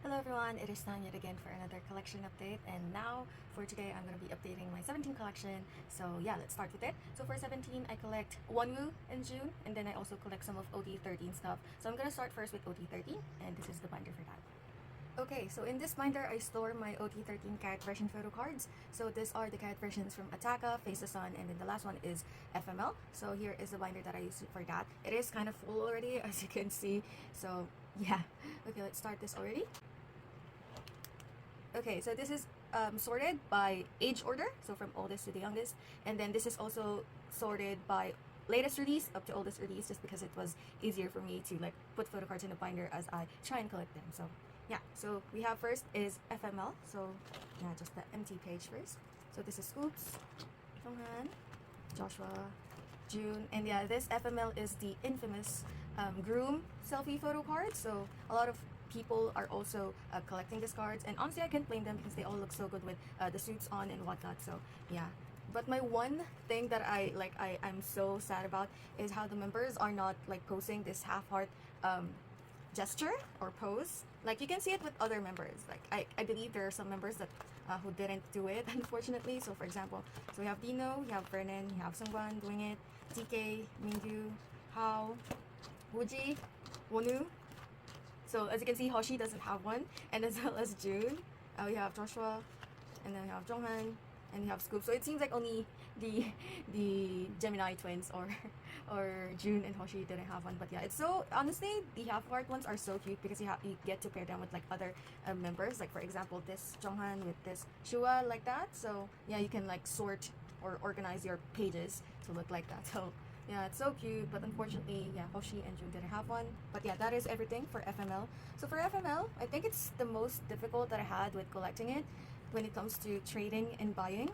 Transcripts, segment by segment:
Hello everyone, it is Tan yet again for another collection update, and now for today I'm going to be updating my 17 collection. So yeah, let's start with it. So for 17 I collect Wonwoo in June, and then I also collect some of OT13 stuff. So I'm going to start first with OT13, and this is the binder for that. Okay, so in this binder, I store my OT13 Carrot version photo cards. So these are the Carrot versions from Attaka, Face the Sun, and then the last one is FML. So here is the binder that I use for that. It is kind of full already, as you can see. So yeah, okay, let's start this already. Okay, so this is sorted by age order, so from oldest to the youngest, and then this is also sorted by latest release up to oldest release, just because it was easier for me to like put photo cards in the binder as I try and collect them. So yeah, so we have first is FML, so yeah, just the empty page first. So this is Scoops, Jonghan, Joshua, June, and yeah, this FML is the infamous groom selfie photo card. So a lot of people are also collecting these cards, and honestly I can't blame them because they all look so good with the suits on and whatnot. So yeah, but my one thing that I'm so sad about is how the members are not like posting this half heart gesture or pose. Like you can see it with other members. Like I believe there are some members that who didn't do it unfortunately. So for example, so we have Dino, we have Vernon, we have Sungwan doing it, TK, Mingyu, Hao, Wooji, Wonu. So as you can see, Hoshi doesn't have one, and as well as June. We have Joshua, and then we have Jonghan, and we have Scoop. So it seems like only the Gemini twins or June and Hoshi didn't have one. But yeah, it's so honestly the half heart ones are so cute because you get to pair them with like other members. Like for example, this Jonghan with this Shua like that. So yeah, you can like sort or organize your pages to look like that. So yeah, it's so cute, but unfortunately, yeah, Hoshi and June didn't have one. But yeah, that is everything for FML. So for FML, I think it's the most difficult that I had with collecting it when it comes to trading and buying.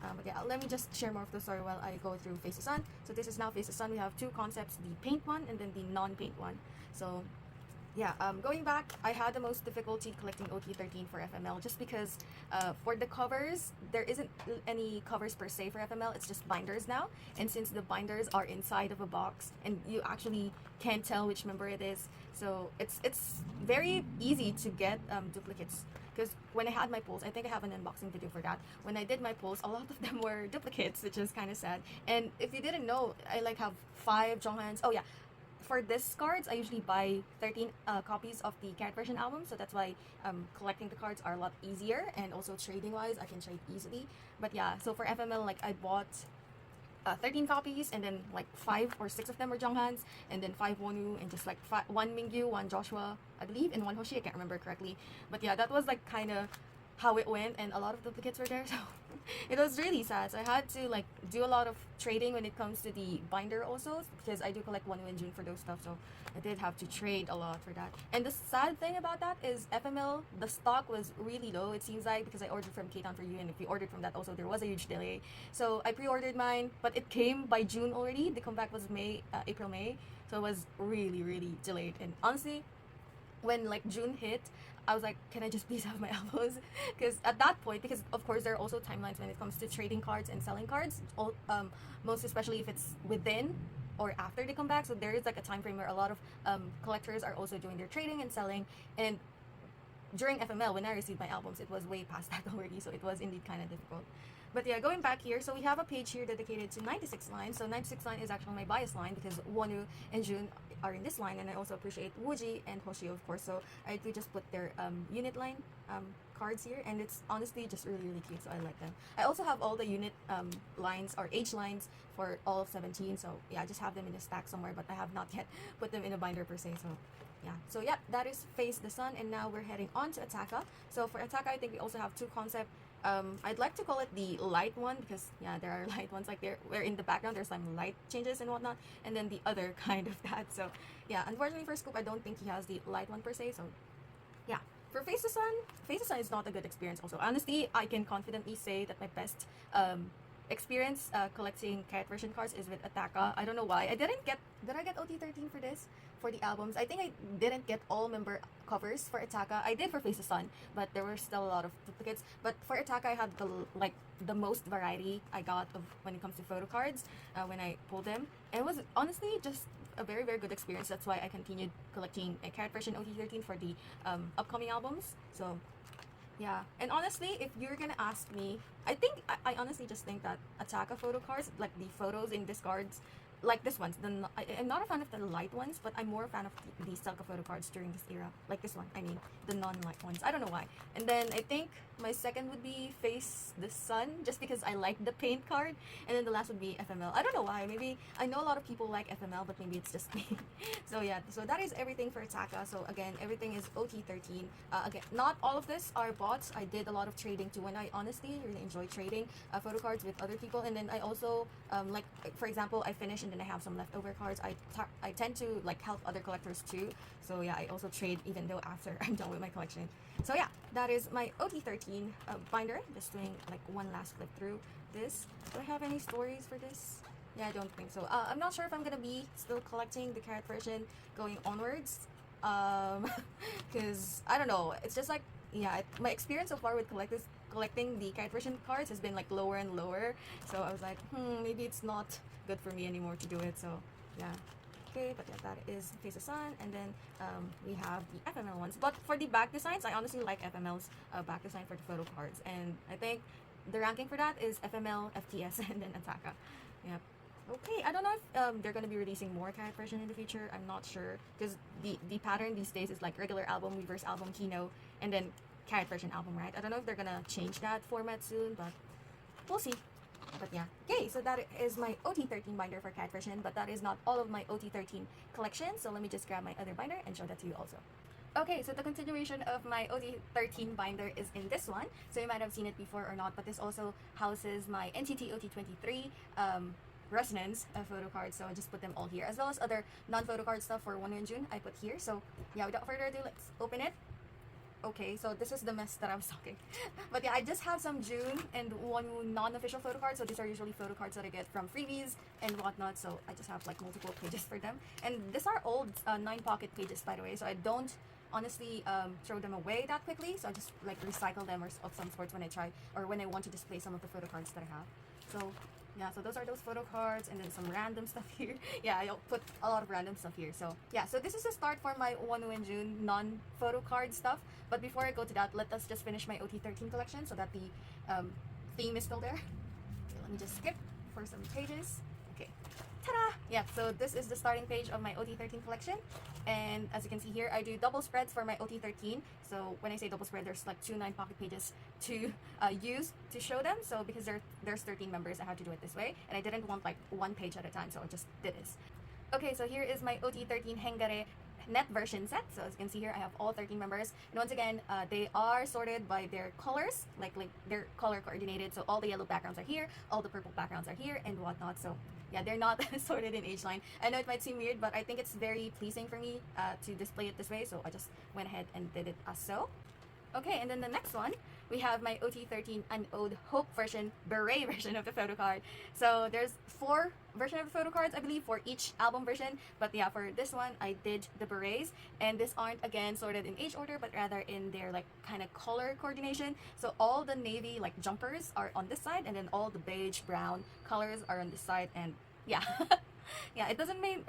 But yeah, let me just share more of the story while I go through Face the Sun. So this is now Face the Sun. We have two concepts, the paint one and then the non-paint one. So yeah, going back, I had the most difficulty collecting OT13 for FML just because for the covers, there isn't any covers per se for FML, it's just binders now. And since the binders are inside of a box and you actually can't tell which member it is, so it's very easy to get duplicates. Because when I had my pulls, I think I have an unboxing video for that. When I did my pulls, a lot of them were duplicates, which is kind of sad. And if you didn't know, I like have 5 Jonghans. Oh yeah, for this cards, I usually buy 13 copies of the Carrot version album, so that's why collecting the cards are a lot easier, and also trading wise, I can trade easily. But yeah, so for FML, like I bought 13 copies, and then like 5 or 6 of them were Jonghans, and then 5 Wonu, and just like 1 Mingyu, 1 Joshua, I believe, and 1 Hoshi, I can't remember correctly. But yeah, that was like kind of how it went, and a lot of duplicates were there, so it was really sad. So I had to like do a lot of trading when it comes to the binder also, because I do collect Wonu and June for those stuff, so I did have to trade a lot for that. And the sad thing about that is FML, the stock was really low, it seems like, because I ordered from K-Town for you, and if you ordered from that also, there was a huge delay. So I pre-ordered mine, but it came by June already. The comeback was April, May, so it was really delayed. And honestly, when like June hit, I was like, can I just please have my albums? Because at that point, because of course there are also timelines when it comes to trading cards and selling cards, most especially if it's within or after they come back. So there is like a time frame where a lot of collectors are also doing their trading and selling. And during FML, when I received my albums, it was way past that already, so it was indeed kind of difficult. But yeah, going back here, so we have a page here dedicated to 96 line. So 96 line is actually my bias line because Wonu and June are in this line, and I also appreciate Wooji and Hoshi, of course. So I do just put their unit line cards here, and it's honestly just really cute, so I like them. I also have all the unit lines or age lines for all of 17, so yeah, I just have them in a stack somewhere, but I have not yet put them in a binder per se. So yeah, so yeah, that is Face the Sun, and now we're heading on to Attaka. So for Attaka, I think we also have two concepts. I'd like to call it the light one because yeah, there are light ones like there where in the background there's some light changes and whatnot, and then the other kind of that. So yeah, unfortunately for Scoop, I don't think he has the light one per se. So yeah, for Face the Sun, Face the Sun is not a good experience also. Honestly, I can confidently say that my best experience collecting Carrot version cards is with Attaka. I don't know why. Did I get OT13 for this? For the albums, I think I didn't get all member covers for Attaka. I did for Face the Sun, but there were still a lot of duplicates. But for Attaka, I had the most variety I got of when it comes to photo cards when I pulled them. And it was honestly just a very very good experience. That's why I continued collecting a carrot version OT13 for the upcoming albums. So yeah, and honestly, if you're gonna ask me, I honestly just think that Ataka photo cards, like the photos in these cards, like this ones, I'm not a fan of the light ones, but I'm more a fan of the Selka photo cards during this era. Like this one, I mean, the non-light ones. I don't know why. And then I think my second would be Face the Sun, just because I like the paint card. And then the last would be FML. I don't know why. Maybe I know a lot of people like FML, but maybe it's just me. So yeah, so that is everything for Ataka. So again, everything is OT13. Again, not all of this are bots. I did a lot of trading too, and I honestly really enjoy trading photo cards with other people. And then I also like, for example, I finish and then I have some leftover cards. I tend to like help other collectors too. So yeah, I also trade even though after I'm done with my collection. So yeah, that is my OT13 binder. Just doing like one last flip through this. Do I have any stories for this? Yeah, I don't think so. I'm not sure if I'm gonna be still collecting the carrot version going onwards. Because I don't know. It's just like, yeah, my experience so far with collecting the carrot version cards has been like lower and lower. So I was like, maybe it's not good for me anymore to do it. So yeah. Okay, but yeah, that is Face of Sun, and then we have the FML ones. But for the back designs, I honestly like FML's back design for the photo cards, and I think the ranking for that is FML, FTS, and then Ataka. Yep. Okay, I don't know if they're gonna be releasing more carrot version in the future. I'm not sure, because the pattern these days is like regular album, reverse album, Kino, and then carrot version album, right? I don't know if they're gonna change that format soon, but we'll see. But yeah, okay, so that is my OT13 binder for cat version, but that is not all of my OT13 collection. So let me just grab my other binder and show that to you also. Okay, so the continuation of my OT13 binder is in this one. So you might have seen it before or not, but this also houses my NCT OT23 resonance photo cards. So I just put them all here, as well as other non-photo card stuff for Wonwoo and Jun I put here. So yeah, without further ado, let's open it. Okay, so this is the mess that I was talking. But yeah, I just have some June and Wonwoo non-official photo cards. So these are usually photo cards that I get from freebies and whatnot. So I just have like multiple pages for them. And these are old 9-pocket pages, by the way. So I don't honestly throw them away that quickly. So I just like recycle them or of some sorts when I try or when I want to display some of the photo cards that I have. So yeah, so those are those photo cards, and then some random stuff here. Yeah, I put a lot of random stuff here. So yeah, so this is the start for my Wonwoo and Jun non-photo card stuff. But before I go to that, let us just finish my OT13 collection so that the theme is still there. Okay, let me just skip for some pages. Okay, ta-da! Yeah, so this is the starting page of my OT13 collection. And as you can see here, I do double spreads for my OT13. So when I say double spread, there's like 2 9-pocket pages to use to show them. So because there's 13 members, I had to do it this way. And I didn't want like 1 page at a time, so I just did this. Okay, so here is my OT13 Hengare net version set. So as you can see here, I have all 13 members. And once again, they are sorted by their colors, like they're color coordinated. So all the yellow backgrounds are here, all the purple backgrounds are here, and whatnot. So yeah, they're not sorted in age line. I know it might seem weird, but I think it's very pleasing for me to display it this way. So I just went ahead and did it as so. Okay, and then the next one, we have my OT13 An Ode Hope version, beret version of the photo card. So there's 4 versions of the photo cards, I believe, for each album version. But yeah, for this one, I did the berets. And these aren't, again, sorted in age order, but rather in their, like, kind of color coordination. So all the navy, like, jumpers are on this side, and then all the beige, brown colors are on this side. And yeah. Yeah, it doesn't make,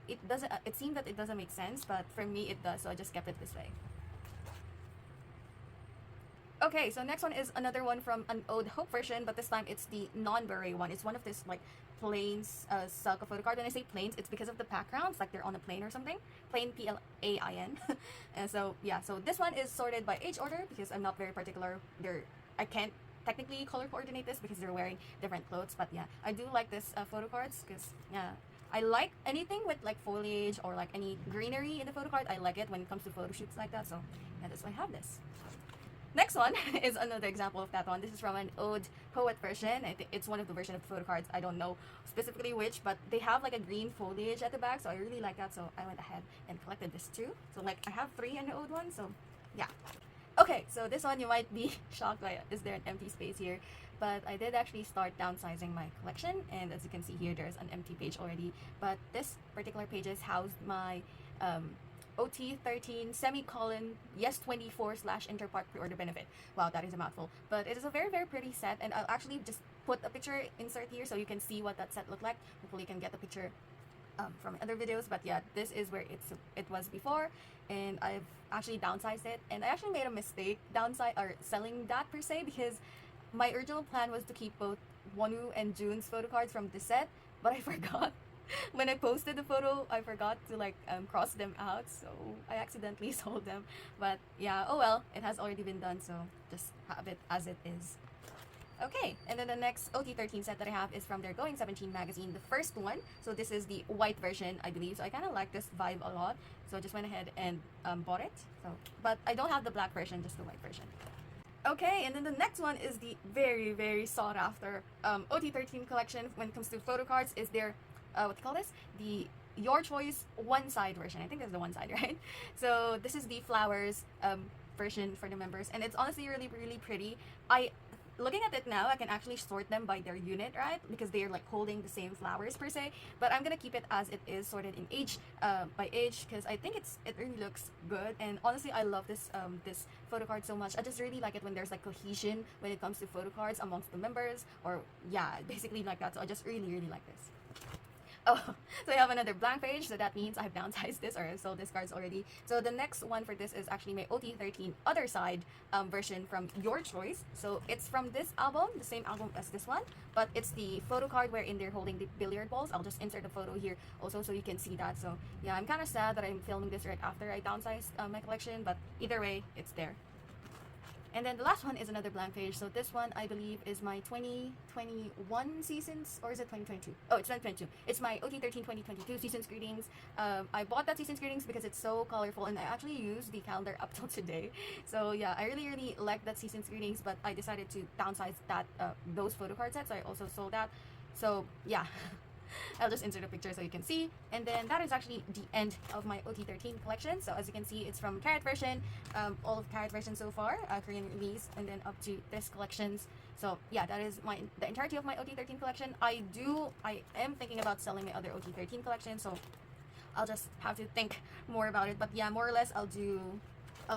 it seemed that it doesn't make sense, but for me, it does. So I just kept it this way. Okay, so next one is another one from An Ode Hope version, but this time it's the non-beret one. It's one of this like planes Selka photo card. When I say planes, it's because of the backgrounds, like they're on a plane or something. Plane, Plain. And so yeah, so this one is sorted by age order because I'm not very particular. I can't technically color coordinate this because they're wearing different clothes. But yeah, I do like this photo cards because yeah, I like anything with like foliage or like any greenery in the photo card. I like it when it comes to photo shoots like that. So yeah, that's why I have this. Next one is another example of that one. This is from An Ode Poet version. I think it's one of the version of the photo cards. I don't know specifically which, but they have like a green foliage at the back, so I really like that. So I went ahead and collected this too. So like I have 3 An Ode ones, so yeah. Okay, so this one you might be shocked by, is there an empty space here? But I did actually start downsizing my collection, and as you can see here, there's an empty page already. But this particular page is housed my OT13 semicolon yes 24 / interpart pre-order benefit. Wow, that is a mouthful, but it is a very very pretty set, and I'll actually just put a picture insert here so you can see what that set looked like. Hopefully you can get the picture from other videos, but yeah, this is where it was before, and I've actually downsized it, and I actually made a mistake downside or selling that per se, because my original plan was to keep both Wonu and Jun's photo cards from this set, but I forgot. When I posted the photo, I forgot to like cross them out, so I accidentally sold them. But yeah, oh well, it has already been done, so just have it as it is. Okay, and then the next OT13 set that I have is from their Going 17 magazine, the first one. So this is the white version, I believe. So I kind of like this vibe a lot, so I just went ahead and bought it. So, but I don't have the black version, just the white version. Okay, and then the next one is the very, very sought after OT13 collection when it comes to photo cards. Is their, what do you call this? The Your Choice one side version. I think that's the one side, right? So this is the flowers version for the members, and it's honestly really, really pretty. Looking at it now, I can actually sort them by their unit, right? Because they're like holding the same flowers per se. But I'm gonna keep it as it is, sorted in age, by age, because I think it really looks good. And honestly, I love this photo card so much. I just really like it when there's like cohesion when it comes to photo cards amongst the members, or yeah, basically like that. So I just really, really like this. Oh, so I have another blank page, so that means I've downsized this or I've sold these cards already. So the next one for this is actually my OT13 other side version from Your Choice. So it's from this album, the same album as this one, but it's the photo card wherein they're holding the billiard balls. I'll just insert the photo here also so you can see that. So yeah, I'm kind of sad that I'm filming this right after I downsized my collection, but either way, it's there. And then the last one is another blank page. So this one, I believe, is my 2021 seasons, or is it 2022? Oh, it's 2022. It's my OT13 2022 seasons greetings. I bought that seasons greetings because it's so colorful, and I actually use the calendar up till today. So yeah, I really, really like that seasons greetings, but I decided to downsize that those photo card sets. So I also sold that. So yeah. I'll just insert a picture so you can see. And then that is actually the end of my OT13 collection. So as you can see, it's from Carrot version, all of Carrot version so far, Korean release, and then up to this collections. So yeah, that is the entirety of my OT13 collection. I am thinking about selling my other OT13 collection, so I'll just have to think more about it. But yeah, more or less I'll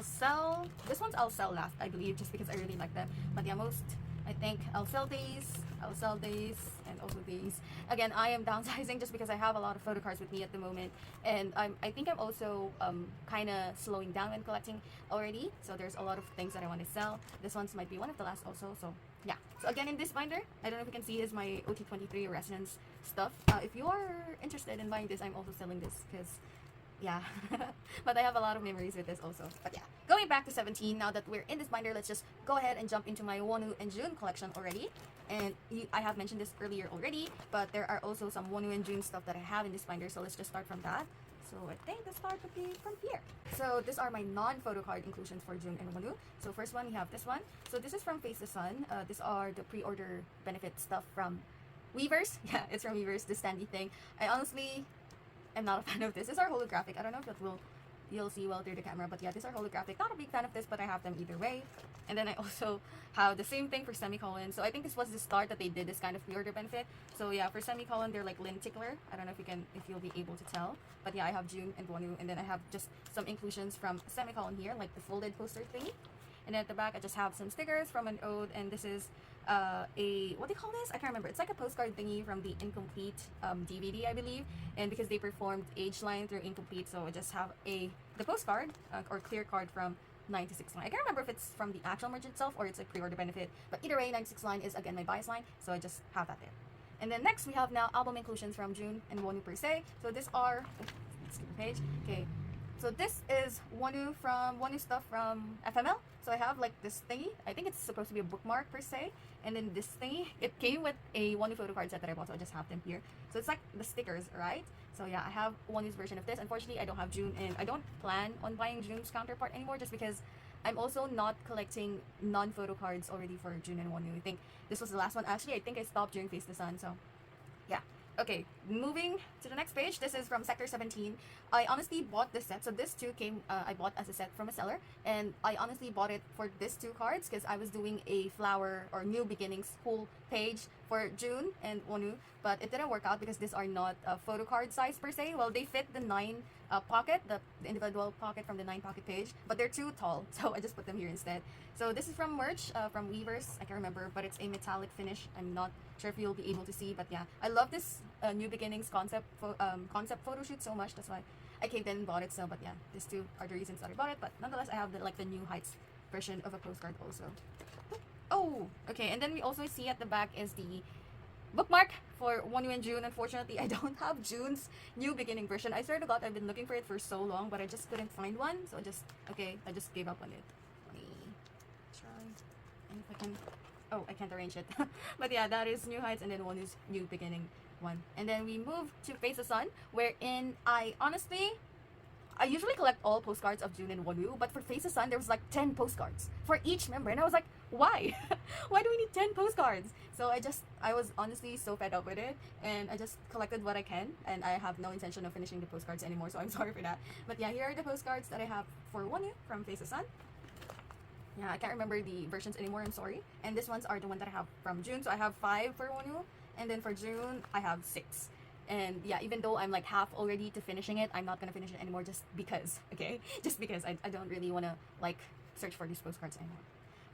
sell this ones. I'll sell last, I believe, just because I really like them. But yeah, I think I'll sell these, and also these. Again, I am downsizing just because I have a lot of photo cards with me at the moment, and I think I'm also kind of slowing down when collecting already. So there's a lot of things that I want to sell. This one's might be one of the last also. So yeah. So again, in this binder, I don't know if you can see, is my OT23 Resonance stuff. If you are interested in buying this, I'm also selling this because yeah. But I have a lot of memories with this also. But yeah, going back to 17, now that we're in this binder, let's just go ahead and jump into my Wonu and Jun collection already. And I have mentioned this earlier already, but there are also some Wonu and Jun stuff that I have in this binder, so let's just start from that. So I think the start would be from here. So these are my non-photo card inclusions for Jun and Wonu. So first one, we have this one. So this is from Face the Sun. These are the pre-order benefit stuff from Weverse. Yeah, it's from Weverse, the standy thing. I honestly am not a fan of this. These are holographic. I don't know if you'll see well through the camera, but yeah, these are holographic. Not a big fan of this, but I have them either way. And then I also have the same thing for Semicolon. So I think this was the start that they did this kind of pre-order benefit. So yeah, for Semicolon, they're like lenticular. I don't know if you'll be able to tell, but yeah, I have Jun and Wonu, and then I have just some inclusions from Semicolon here, like the folded poster thingy. And then at the back, I just have some stickers from an ode, and this is a, what do you call this? I can't remember. It's like a postcard thingy from the Incomplete DVD, I believe. And because they performed Age Line through Incomplete, so I just have the postcard or clear card from 96 line. I can't remember if it's from the actual merch itself or it's a pre-order benefit, but either way, 96 line is again my bias line, so I just have that there. And then next we have now album inclusions from Jun and Wonu per se. So these are, skip the page. Okay, so this is Wonu stuff from FML. So I have like this thingy. I think it's supposed to be a bookmark per se. And then this thingy, it came with a Wonu photo card set that I bought, so I just have them here. So it's like the stickers, right? So yeah, I have Wonu's version of this. Unfortunately, I don't have Jun, and I don't plan on buying Jun's counterpart anymore just because I'm also not collecting non-photo cards already for Jun and Wonu. I think this was the last one. Actually, I think I stopped during Face the Sun, so yeah. Okay, moving to the next page. This is from Sector 17. I honestly bought this set. So this too came, I bought as a set from a seller. And I honestly bought it for these two cards because I was doing a flower or new beginnings whole page for June and Wonu, but it didn't work out because these are not photo card size per se. Well, they fit the 9 pocket, the individual pocket from the 9 pocket page, but they're too tall, so I just put them here instead. So this is from merch from Weverse. I can't remember, but it's a metallic finish. I'm not sure if you'll be able to see, but yeah, I love this New Beginnings concept photo shoot so much. That's why I caved in and bought it. So, but yeah, these two are the reasons that I bought it. But nonetheless, I have the New Heights version of a postcard also. Oh, okay. And then we also see at the back is the bookmark for Wonu and June. Unfortunately, I don't have June's New Beginning version. I swear to God, I've been looking for it for so long, but I just couldn't find one. So I just gave up on it. Let me try. And if I can, oh, I can't arrange it. But yeah, that is New Heights and then Wonu's New Beginning one. And then we move to Face the Sun, wherein I usually collect all postcards of June and Wonu, but for Face the Sun, there was like 10 postcards for each member. And I was like, why? Why do we need 10 postcards? So I was honestly so fed up with it. And I just collected what I can. And I have no intention of finishing the postcards anymore. So I'm sorry for that. But yeah, here are the postcards that I have for Wonu from Face the Sun. Yeah, I can't remember the versions anymore. I'm sorry. And these ones are the ones that I have from June. So I have 5 for Wonu. And then for June, I have 6. And yeah, even though I'm like half already to finishing it, I'm not gonna finish it anymore just because, okay? Just because I don't really wanna like search for these postcards anymore.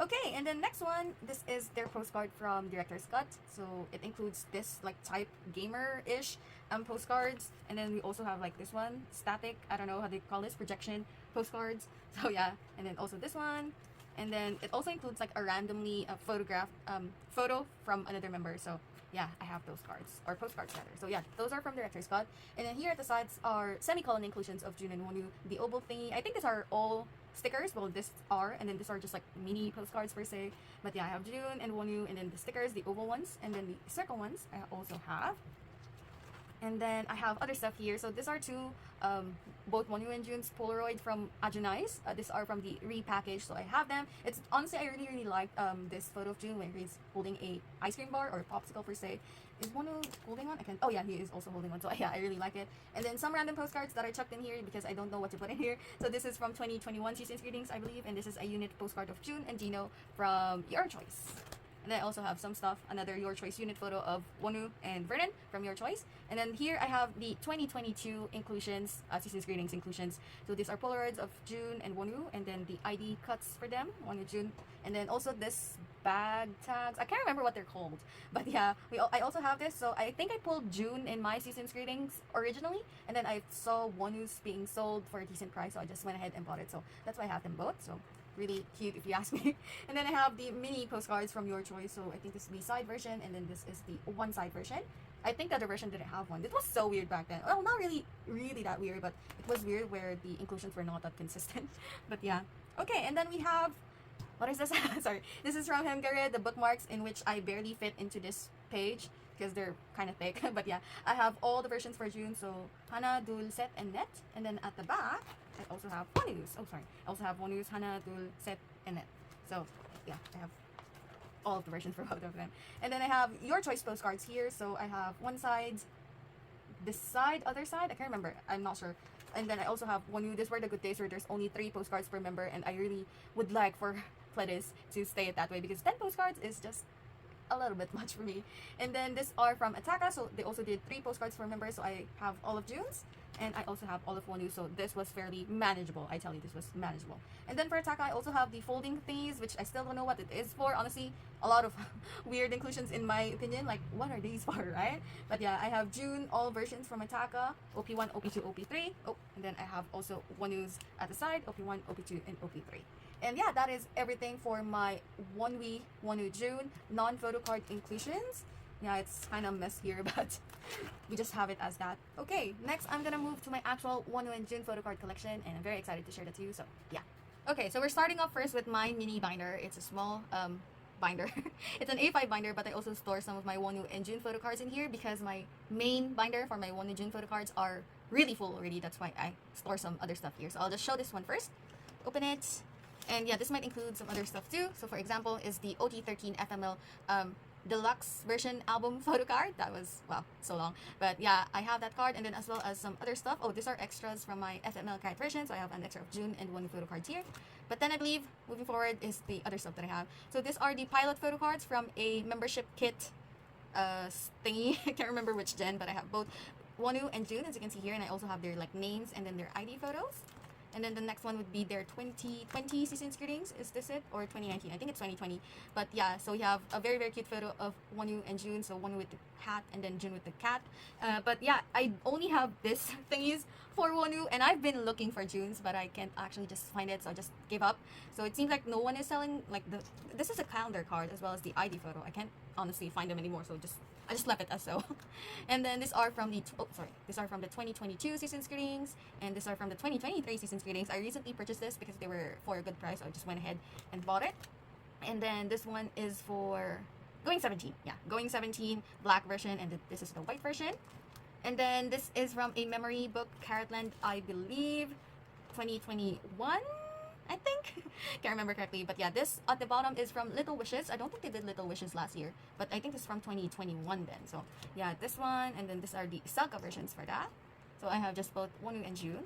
Okay, and then next one, this is their postcard from Director's Cut. So it includes this like type gamer-ish postcards. And then we also have like this one, static, I don't know how they call this, projection postcards. So yeah, and then also this one. And then it also includes like a randomly photographed photo from another member. So yeah, I have those cards, or postcards rather. So yeah, those are from Director's Cut. And then here at the sides are semicolon inclusions of June and Wonu. The oval thingy, I think these are all stickers. Well, this are, and then these are just like mini postcards per se. But yeah, I have June and Wonu, and then the stickers, the oval ones, and then the circle ones I also have. And then I have other stuff here. So these are two, both Wonu and June's Polaroid from Ajunais. These are from the repackaged, so I have them. It's honestly, I really like this photo of June when he's holding a ice cream bar or a popsicle per se. Is Wonu holding one? Oh yeah, he is also holding one. So yeah, I really like it. And then some random postcards that I chucked in here because I don't know what to put in here. So this is from 2021 Seasons Greetings, I believe, and this is a unit postcard of June and Dino from Your Choice. And then I also have some stuff, another Your Choice unit photo of Wonu and Vernon from Your Choice. And then here I have the 2022 inclusions, Seasons Greetings inclusions. So these are Polaroids of June and Wonu, and then the ID cuts for them, Wonu, June. And then also this bag tags. I can't remember what they're called. But yeah, I also have this. So I think I pulled June in my Seasons Greetings originally. And then I saw Wonu's being sold for a decent price. So I just went ahead and bought it. So that's why I have them both. So really cute if you ask me. And then I have the mini postcards from Your Choice. So I think this is the side version, and then this is the one side version. I think the other version didn't have one. It was so weird back then. Well, not really that weird, but it was weird where the inclusions were not that consistent. But yeah. Okay, and then we have, what is this? Sorry. This is from Hemgare, the bookmarks, in which I barely fit into this page because they're kind of thick. But yeah, I have all the versions for June. So Hana, Dul, Set, and Net. And then at the back, I also have Wonu's. Oh, sorry. I also have Wonu's, Hana, Dul, Set, and Net. So yeah, I have all of the versions for both of them. And then I have Your Choice postcards here. So I have one side, this side, other side. I can't remember. I'm not sure. And then I also have Wonu. These were the good days where there's only 3 postcards per member, and I really would like for Pledis to stay it that way because 10 postcards is just a little bit much for me. And then these are from Ataka, so they also did 3 postcards for members. So I have all of June's, and I also have all of Wonu. So this was fairly manageable. I tell you, this was manageable. And then for Ataka, I also have the folding thingies, which I still don't know what it is for. Honestly, a lot of weird inclusions in my opinion. Like, what are these for, right? But yeah, I have June, all versions from Ataka, OP1, OP2, OP3. Oh, and then I have also Wonu's at the side, OP1, OP2, and OP3. And yeah, that is everything for my Wonu June non-photo card inclusions. Yeah, it's kind of messier, but we just have it as that. Okay, next I'm gonna move to my actual Wonu and June photo card collection, and I'm very excited to share that to you, so yeah. Okay, so we're starting off first with my mini binder. It's a small binder. It's an A5 binder, but I also store some of my Wonu and June photo cards in here because my main binder for my Wonu June photo cards are really full already. That's why I store some other stuff here. So I'll just show this one first. Open it. And yeah, this might include some other stuff too. So for example, is the OT13 FML deluxe version album photo card. That was, wow, so long. But yeah, I have that card, and then as well as some other stuff. Oh, these are extras from my FML card version. So I have an extra of June and Wonu photo cards here. But then I believe moving forward is the other stuff that I have. So these are the pilot photo cards from a membership kit thingy. I can't remember which gen, but I have both Wonu and June, as you can see here, and I also have their like names and then their ID photos. And then the next one would be their 2020 season's greetings. Is this it? Or 2019? I think it's 2020. But yeah, so we have a very, very cute photo of Wonu and June. So Wonu with the hat and then June with the cat. But yeah, I only have this thingies for Wonu, and I've been looking for June's, but I can't actually just find it, so I just gave up. So it seems like no one is selling like this is a calendar card as well as the ID photo. I can't honestly find them anymore, so I just left it as so. And then these are from the 2022 season's greetings, and these are from the 2023 season's greetings. I recently purchased this because they were for a good price, so I just went ahead and bought it. And then this one is for Going 17. Yeah, Going 17 black version, and this is the white version. And then this is from a memory book, Carrotland, I believe 2021, I think. Can't remember correctly, but yeah, this at the bottom is from Little Wishes. I don't think they did Little Wishes last year, but I think it's from 2021 then. So yeah, this one, and then these are the Saga versions for that. So I have just both Wonu and June.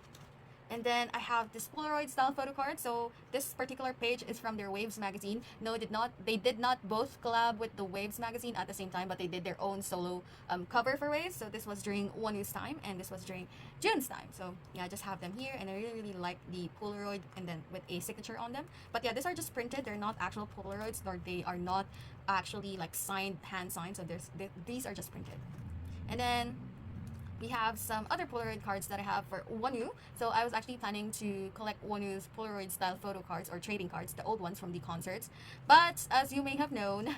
And then I have this Polaroid style photo card. So this particular page is from their Waves magazine. No, they did not both collab with the Waves magazine at the same time, but they did their own solo cover for Waves. So this was during Wonu's time, and this was during June's time. So yeah, I just have them here, and I really, really like the Polaroid, and then with a signature on them. But yeah, these are just printed. They're not actual Polaroids, or they are not actually like signed, hand signed. So these are just printed. And then we have some other Polaroid cards that I have for Wonu. So I was actually planning to collect Wonu's Polaroid style photo cards or trading cards, the old ones from the concerts. But as you may have known,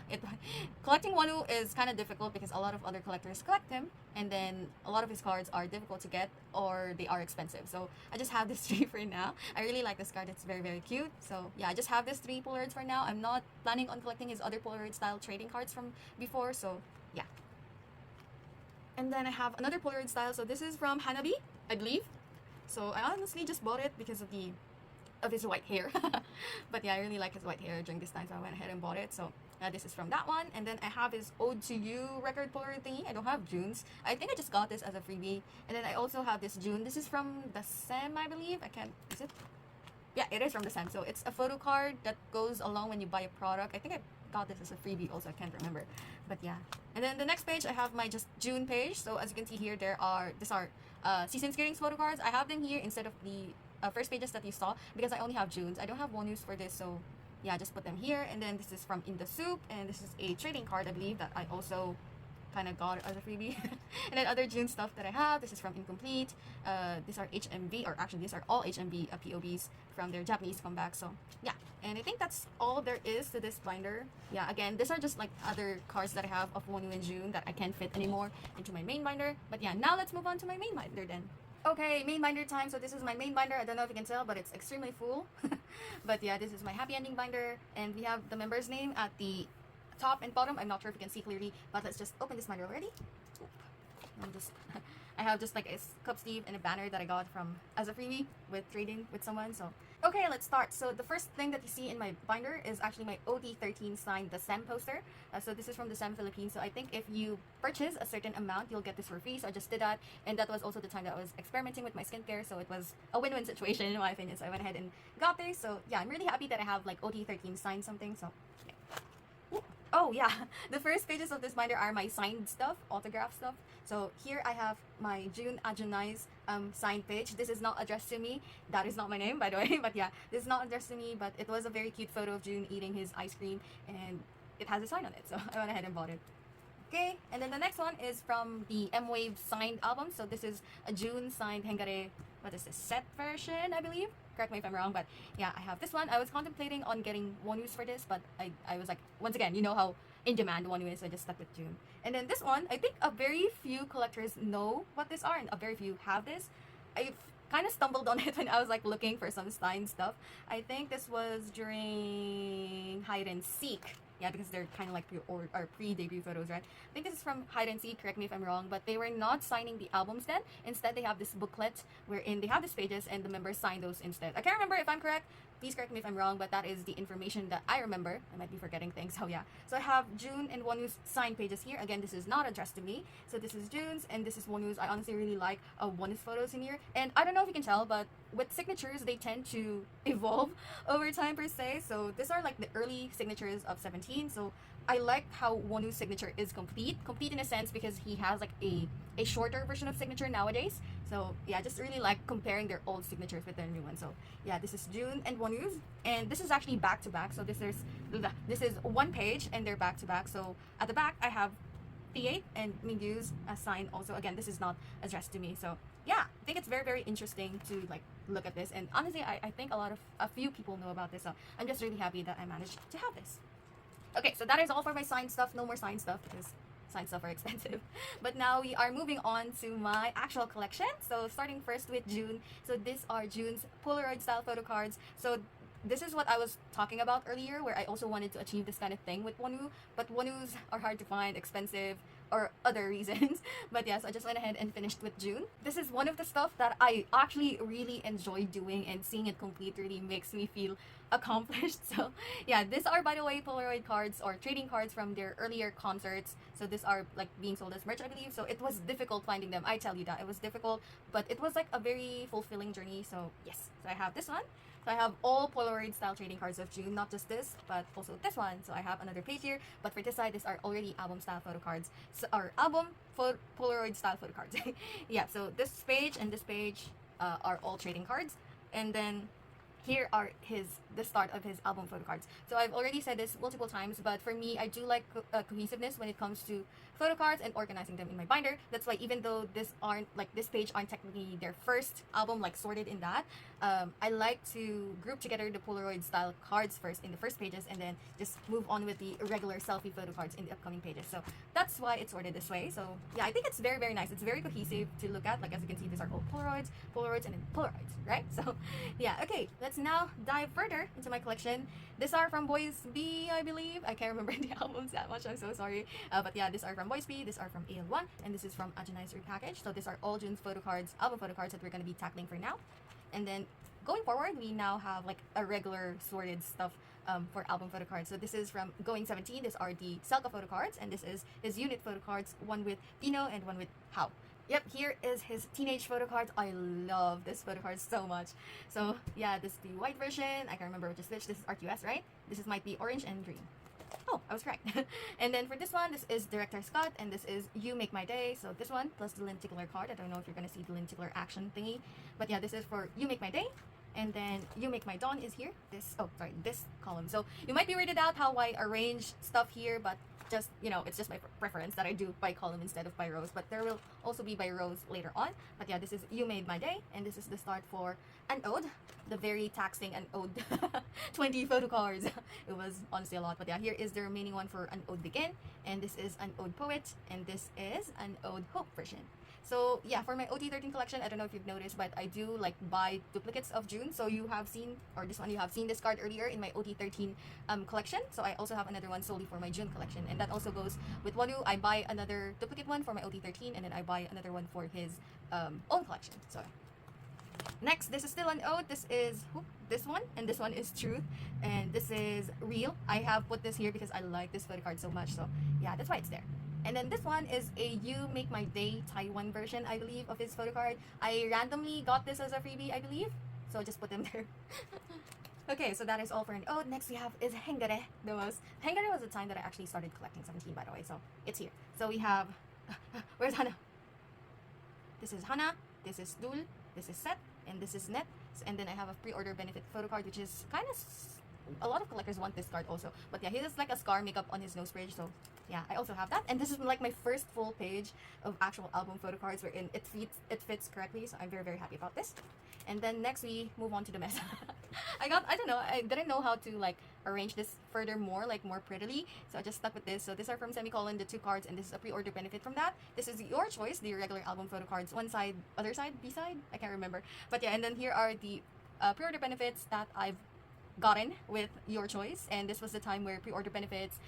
collecting Wonu is kind of difficult because a lot of other collectors collect him, and then a lot of his cards are difficult to get or they are expensive. So I just have this three for now. I really like this card. It's very, very cute. So yeah, I just have this three Polaroids for now. I'm not planning on collecting his other Polaroid style trading cards from before. So yeah. And then I have another Polaroid style. So this is from Hanabi, I believe. So I honestly just bought it because of his white hair. But yeah, I really like his white hair during this time, so I went ahead and bought it. So this is from that one. And then I have his Ode to You record Polaroid thingy. I don't have June's. I think I just got this as a freebie. And then I also have this June. This is from the SEM, I believe. Is it? Yeah, it is from the SEM. So it's a photo card that goes along when you buy a product. I think I got this as a freebie also. I can't remember. But yeah. And then the next page, I have my just June page. So as you can see here, these are season's greetings photo cards. I have them here instead of the first pages that you saw because I only have June's. I don't have Wonu's for this, so yeah, just put them here. And then this is from In the Soup, and this is a trading card, I believe, that I also kind of got as a freebie. And then other June stuff that I have, this is from Incomplete. These are HMV, or actually these are all HMV POBs from their Japanese comeback. So yeah, and I think that's all there is to this binder. Yeah, again, these are just like other cards that I have of Wonu and June that I can't fit anymore into my main binder. But yeah, now let's move on to my main binder then. Okay, main binder time. So this is my main binder. I don't know if you can tell, but it's extremely full. But yeah, this is my happy ending binder, and we have the member's name at the top and bottom. I'm not sure if you can see clearly, but let's just open this binder already. I have just like a cup sleeve and a banner that I got from as a freebie with trading with someone. So okay, let's start. So the first thing that you see in my binder is actually my OD13 signed the SEM poster. So this is from the SEM Philippines. So I think if you purchase a certain amount, you'll get this for free. So I just did that, and that was also the time that I was experimenting with my skincare. So it was a win-win situation in my opinion. So I went ahead and got this. So yeah, I'm really happy that I have like OD13 signed something. So yeah. Oh yeah, the first pages of this binder are my signed stuff, autograph stuff. So here I have my June Ajunai's signed page. This is not addressed to me. That is not my name, by the way. But yeah, this is not addressed to me, but it was a very cute photo of June eating his ice cream, and it has a sign on it. So I went ahead and bought it. Okay, and then the next one is from the M-Wave signed album. So this is a June signed Hengare, what is this, set version, I believe? Correct me if I'm wrong, but yeah, I have this one. I was contemplating on getting Wonu's for this, but I was like, once again, you know how in demand Wonu is, so I just stuck with June. And then this one, I think a very few collectors know what these are, and a very few have this. I've kind of stumbled on it when I was like looking for some signed stuff. I think this was during Hide and Seek. Yeah, because they're kind of like pre-debut photos, right? I think this is from Hide and Seek, correct me if I'm wrong, but they were not signing the albums then. Instead, they have this booklet wherein they have these pages and the members sign those instead. I can't remember if I'm correct. Please correct me if I'm wrong, but that is the information that I remember. I might be forgetting things, so yeah. So I have June and Wonu's signed pages here. Again, this is not addressed to me. So this is June's and this is Wonu's. I honestly really like Wonu's photos in here. And I don't know if you can tell, but with signatures, they tend to evolve over time per se. So these are like the early signatures of 17. So I like how Wonu's signature is complete in a sense because he has like a shorter version of signature nowadays. So yeah, just really like comparing their old signatures with their new one. So yeah, this is June and Wonu's, and this is actually back to back. So this is one page and they're back to back. So at the back I have T8 and Mingyu's sign also. Again, this is not addressed to me. So yeah, I think it's very interesting to like look at this. And honestly, I think a few people know about this. So I'm just really happy that I managed to have this. Okay, so that is all for my sign stuff. No more sign stuff because sign stuff are expensive. But now we are moving on to my actual collection. So starting first with June. So these are June's Polaroid style photo cards. So this is what I was talking about earlier, where I also wanted to achieve this kind of thing with Wonu, but Wonus are hard to find, expensive, or other reasons. But yes, I just went ahead and finished with June. This is one of the stuff that I actually really enjoy doing, and seeing it complete really makes me feel accomplished. So yeah, these are, by the way, Polaroid cards or trading cards from their earlier concerts. So these are like being sold as merch, I believe. So it was difficult finding them. I tell you that it was difficult, but it was like a very fulfilling journey. So yes, so I have this one. So I have all Polaroid style trading cards of June, not just this, but also this one. So I have another page here, but for this side, these are already album style photo cards. So, or album Polaroid style photo cards. Yeah, so this page and this page are all trading cards. And then here are the start of his album photo cards. So I've already said this multiple times, but for me, I do like cohesiveness when it comes to photo cards and organizing them in my binder. That's why even though this page aren't technically their first album, like sorted in that, I like to group together the Polaroid style cards first in the first pages, and then just move on with the regular selfie photo cards in the upcoming pages. So that's why it's sorted this way. So yeah, I think it's very nice. It's very cohesive to look at. Like as you can see, these are all Polaroids, and then Polaroids, right? So yeah, okay, let's now dive further into my collection. These are from Boys B, I believe. I can't remember the albums that much. I'm so sorry. But yeah, these are from Boys B. These are from AL1, and this is from Ajanizer package. So these are all June's photo cards, album photo cards that we're gonna be tackling for now. And then going forward, we now have like a regular sorted stuff for album photo cards. So this is from Going 17. These are the Selka photo cards, and this is his unit photo cards, one with Dino and one with How. Yep, here is his teenage photo cards. I love this photo card so much. So yeah, this is the white version. I can't remember which is which. This is RQS, right? This might be orange and green. Oh, I was correct. And then for this one, this is Director's Cut, and this is You Make My Day. So this one plus the lenticular card. I don't know if you're gonna see the lenticular action thingy, but yeah, this is for You Make My Day. And then You Make My Dawn is here. This column. So you might be weirded out how I arrange stuff here, but just, it's just my preference that I do by column instead of by rows, but there will also be by rows later on. But yeah, this is You Made My Day, and this is the start for An Ode, the very taxing An Ode 20 photo cards. It was honestly a lot, but yeah, here is the remaining one for An Ode Begin, and this is An Ode Poet, and this is An Ode Hope version. So yeah, for my OT13 collection, I don't know if you've noticed, but I do like buy duplicates of June. So you have seen, or this one, you have seen this card earlier in my OT13 collection. So I also have another one solely for my June collection, and that also goes with Wonu. I buy another duplicate one for my OT13, and then I buy another one for his own collection. So next, this is still an ode. This is this one, and this one is Truth, and this is Real. I have put this here because I like this photo card so much. So yeah, that's why it's there. And then this one is a You Make My Day Taiwan version, I believe, of his photo card. I randomly got this as a freebie, I believe. So just put them there. Okay, so that is all for an ode. Next we have is Hengare, the most. Hengare was the time that I actually started collecting 17, by the way. So it's here. So we have, where's Hana? This is Hana, this is Dul, this is Set, and this is Net. And then I have a pre-order benefit photo card, which is kind of, a lot of collectors want this card also. But yeah, he has like a scar makeup on his nose bridge, so yeah, I also have that. And this is like my first full page of actual album photo cards wherein it fits correctly, so I'm very happy about this. And then next we move on to the mess. I don't know, I didn't know how to like arrange this furthermore, like more prettily, so I just stuck with this. So these are from Semicolon, the 2 cards, and this is a pre-order benefit from that. This is your choice, the regular album photo cards, one side, other side, B side, I can't remember. But yeah, and then here are the pre-order benefits that I've gotten with your choice. And this was the time where pre-order benefits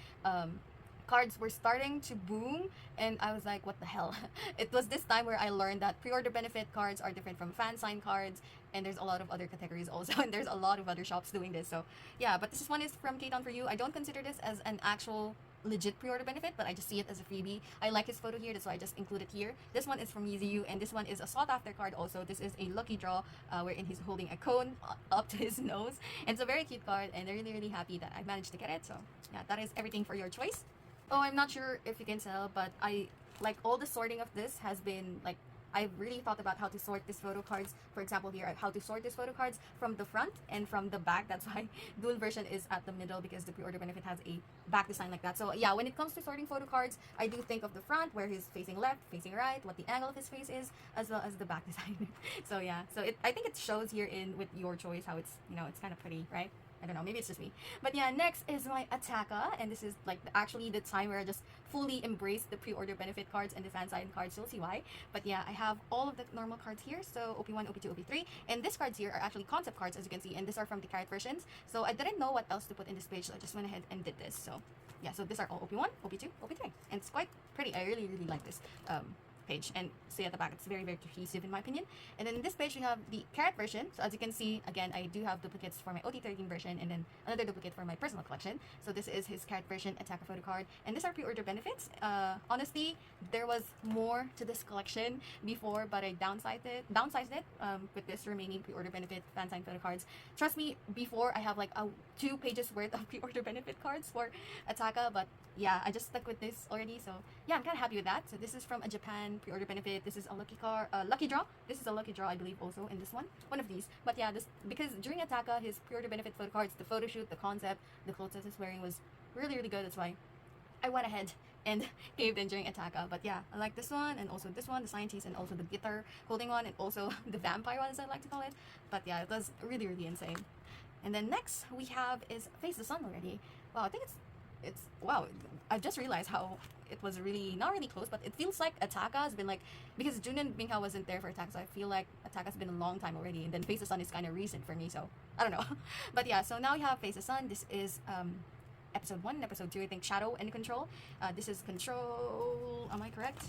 cards were starting to boom, and I was like, what the hell? It was this time where I learned that pre-order benefit cards are different from fan sign cards, and there's a lot of other categories also, and there's a lot of other shops doing this. So yeah, but this one is from K-Town For You. I don't consider this as an actual legit pre-order benefit, but I just see it as a freebie. I like his photo here, that's why I just include it here. This one is from Yeezy, and this one is a sought after card also. This is a lucky draw wherein he's holding a cone up to his nose, and it's a very cute card, and I'm really happy that I managed to get it. So yeah, that is everything for your choice. Oh, I'm not sure if you can tell, but I like all the sorting of this has been like I've really thought about how to sort these photo cards. For example, here, how to sort these photo cards from the front and from the back. That's why dual version is at the middle, because the pre-order benefit has a back design like that. So yeah, when it comes to sorting photo cards, I do think of the front, where he's facing left, facing right, what the angle of his face is, as well as the back design. So yeah, so I think it shows here in with your choice how it's, you know, it's kind of pretty, right? I don't know, maybe it's just me. But yeah, next is my Attaka, and this is like actually the time where I just fully embrace the pre-order benefit cards and the fan sign cards. You'll see why. But yeah, I have all of the normal cards here, so OP1, OP2, OP3, and these cards here are actually concept cards, as you can see, and these are from the carrot versions. So I didn't know what else to put in this page, so I just went ahead and did this. So yeah, so these are all OP1, OP2, OP3, and it's quite pretty. I really like this page, and see at the back, it's very cohesive in my opinion. And then in this page we have the carrot version. So as you can see, again, I do have duplicates for my OT13 version, and then another duplicate for my personal collection. So this is his carrot version Attaka photo card, and these are pre-order benefits. Honestly, there was more to this collection before, but I downsized it with this remaining pre-order benefit fan sign photo cards. Trust me, before I have like 2 pages worth of pre-order benefit cards for Attaka, but yeah, I just stuck with this already. So yeah, I'm kind of happy with that. So this is from a Japan pre-order benefit. This is a lucky draw. This is a lucky draw, I believe, also in this one of these. But yeah, this, because during Attaka, his pre-order benefit photo cards, the photo shoot, the concept, the clothes that he's wearing was really good. That's why I went ahead and caved in during Attaka. But yeah, I like this one, and also this one, the scientist, and also the guitar holding one, and also the vampire one, as I like to call it. But yeah, it was really insane. And then next we have is Face the Sun already. Wow, I think it's wow, I just realized how it was really not really close, but it feels like Attaka has been like, because Jun and Minghao wasn't there for Attaka, so I feel like Attaka's been a long time already, and then Face the Sun is kind of recent for me, so I don't know. But yeah, so now we have Face the Sun. This is episode 1 and episode 2, I think, Shadow and Control. This is Control, am I correct?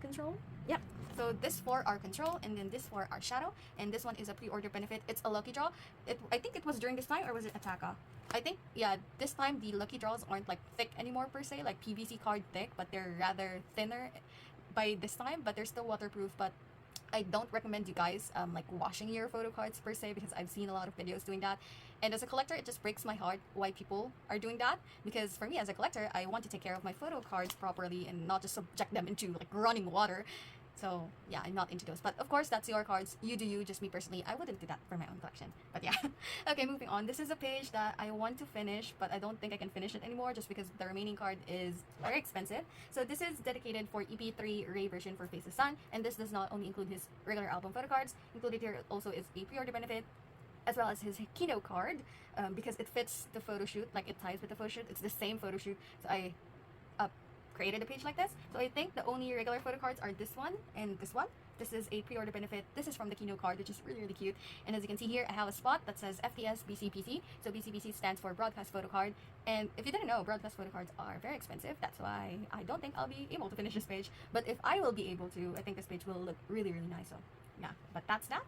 Control? Yep. So this 4 are Control, and then this 4 are Shadow, and this one is a pre-order benefit. It's a lucky draw. I think it was during this time, or was it Attaka? I think, yeah, this time the lucky draws aren't like thick anymore per se, like PVC card thick, but they're rather thinner by this time, but they're still waterproof. But I don't recommend you guys like washing your photo cards per se, because I've seen a lot of videos doing that, and as a collector it just breaks my heart why people are doing that, because for me as a collector, I want to take care of my photo cards properly and not just subject them into like running water. So yeah, I'm not into those. But of course, that's your cards. You do you. Just me personally, I wouldn't do that for my own collection. But yeah. Okay, moving on. This is a page that I want to finish, but I don't think I can finish it anymore just because the remaining card is very expensive. So this is dedicated for EP3 Ray version for Face the Sun, and this does not only include his regular album photo cards. Included here also is a pre-order benefit, as well as his Kino card, because it fits the photo shoot, like it ties with the photo shoot. It's the same photo shoot. So I created a page like this. So I think the only regular photo cards are this one and this one. This is a pre-order benefit. This is from the Kino card, which is really cute. And as you can see here, I have a spot that says FTS BCPC. So BCPC stands for Broadcast Photo Card. And if you didn't know, broadcast photo cards are very expensive. That's why I don't think I'll be able to finish this page. But if I will be able to, I think this page will look really nice. So yeah, but that's that.